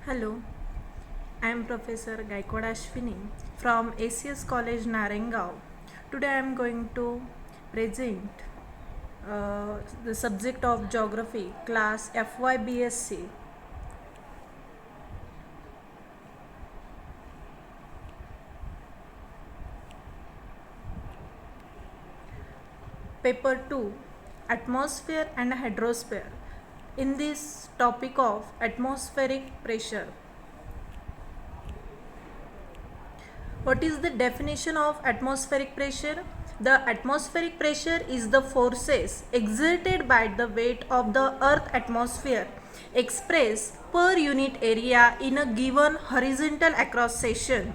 Hello, I am Professor Gaikwad Ashwini from ACS College Narengao. Today I am going to present the subject of Geography, class FYBSc. Paper 2, Atmosphere and Hydrosphere. In this topic of atmospheric pressure. What is the definition of atmospheric pressure? The atmospheric pressure is the forces exerted by the weight of the Earth atmosphere expressed per unit area in a given horizontal across section.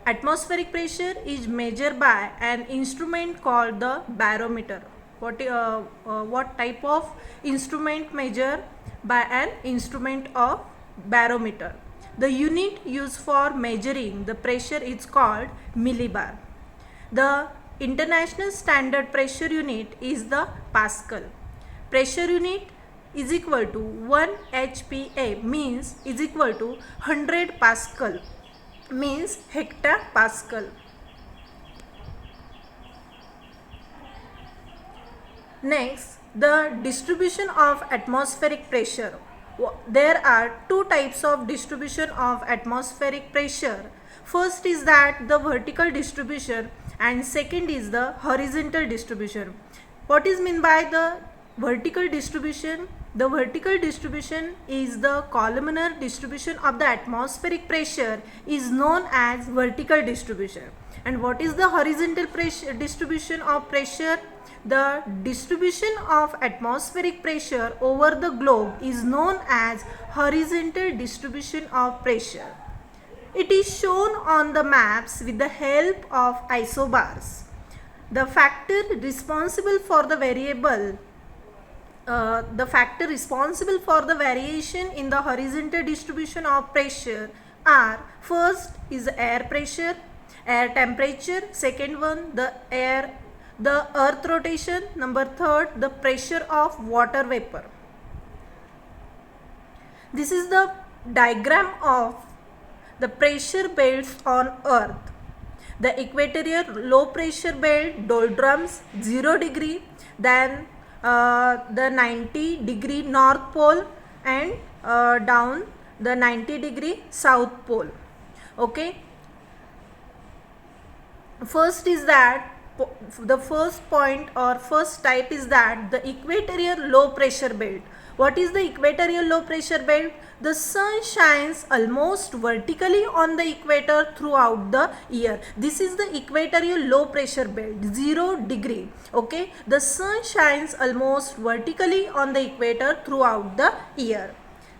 Atmospheric pressure is measured by an instrument called the barometer. What type of instrument measure? By an instrument of barometer. The unit used for measuring the pressure is called millibar. The international standard pressure unit is the Pascal. Pressure unit is equal to 1 HPA means is equal to 100 Pascal means hectopascal. Next, the distribution of atmospheric pressure. There are two types of distribution of atmospheric pressure. First is that the vertical distribution and second is the horizontal distribution. What is meant by the vertical distribution? The vertical distribution is the columnar distribution of the atmospheric pressure is known as vertical distribution. And what is the horizontal pressure distribution of pressure? The distribution of atmospheric pressure over the globe is known as horizontal distribution of pressure. It is shown on the maps with the help of isobars. The factor responsible for the variation in the horizontal distribution of pressure are: first is air pressure, air temperature, second one the earth rotation, number third the pressure of water vapor. This is the diagram of the pressure belts on earth. The equatorial low pressure belt doldrums 0 degree, then the 90 degree north pole and down the 90 degree south pole. Okay, first is that the first point or first type is that the equatorial low pressure belt. What is the equatorial low pressure belt? The sun shines almost vertically on the equator throughout the year. This is the equatorial low pressure belt, 0 degree. Okay, the sun shines almost vertically on the equator throughout the year.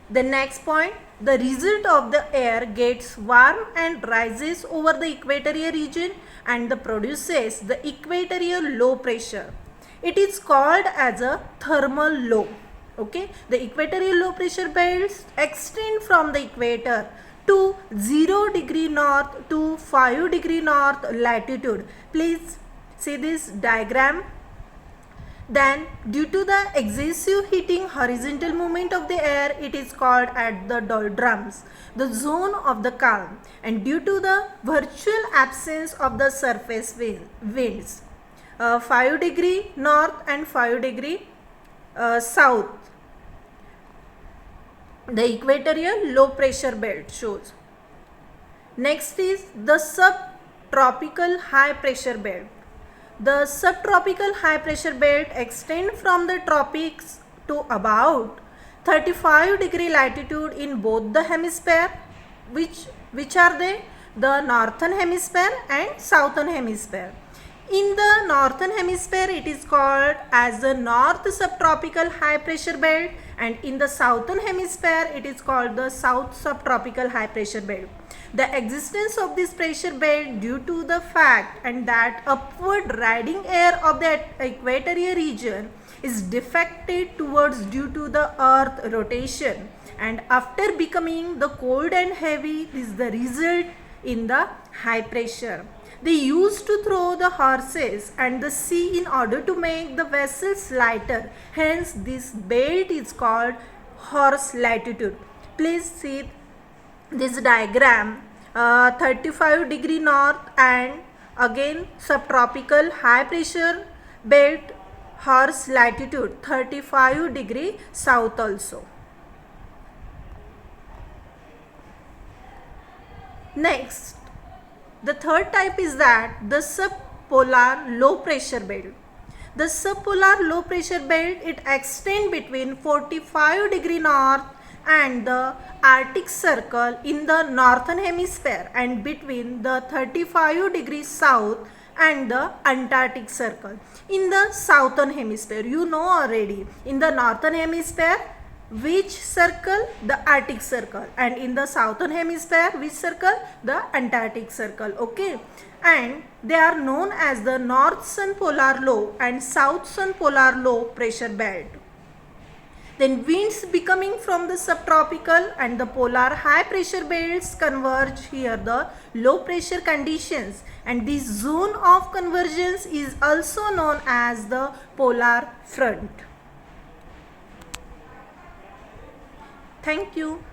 The next point, the result of the air gets warm and rises over the equatorial region and produces the equatorial low pressure. It is called as a thermal low. Okay, the equatorial low pressure belts extend from the equator to 0 degree north to 5 degree north latitude. Please see this diagram. Then due to the excessive heating horizontal movement of the air, it is called at the doldrums, the zone of the calm, and due to the virtual absence of the surface winds, 5 degree north and 5 degree south, the equatorial low pressure belt shows. Next is the subtropical high pressure belt. The subtropical high pressure belt extends from the tropics to about 35 degree latitude in both the hemisphere. Which are they? The northern hemisphere and southern hemisphere. In the northern hemisphere, it is called as the north subtropical high pressure belt, and in the southern hemisphere, it is called the south subtropical high pressure belt. The existence of this pressure belt due to the fact and that upward riding air of the equatorial region is deflected towards due to the earth rotation, and after becoming the cold and heavy, this is the result in the high pressure. They used to throw the horses and the sea in order to make the vessels lighter. Hence, this belt is called horse latitude. Please see this diagram, 35 degree north and again subtropical high pressure belt, horse latitude 35 degree south also. Next, the third type is that the subpolar low pressure belt. The subpolar low pressure belt, it extends between 45 degree north and the Arctic Circle in the northern hemisphere and between the 35 degrees south and the Antarctic Circle in the southern hemisphere. You know already, in the northern hemisphere which circle? The Arctic Circle, and in the southern hemisphere which circle? The Antarctic Circle. Okay, and they are known as the north sun polar low and south sun polar low pressure belt. Then winds becoming from the subtropical and the polar high pressure belts converge here the low pressure conditions, and this zone of convergence is also known as the polar front. Thank you.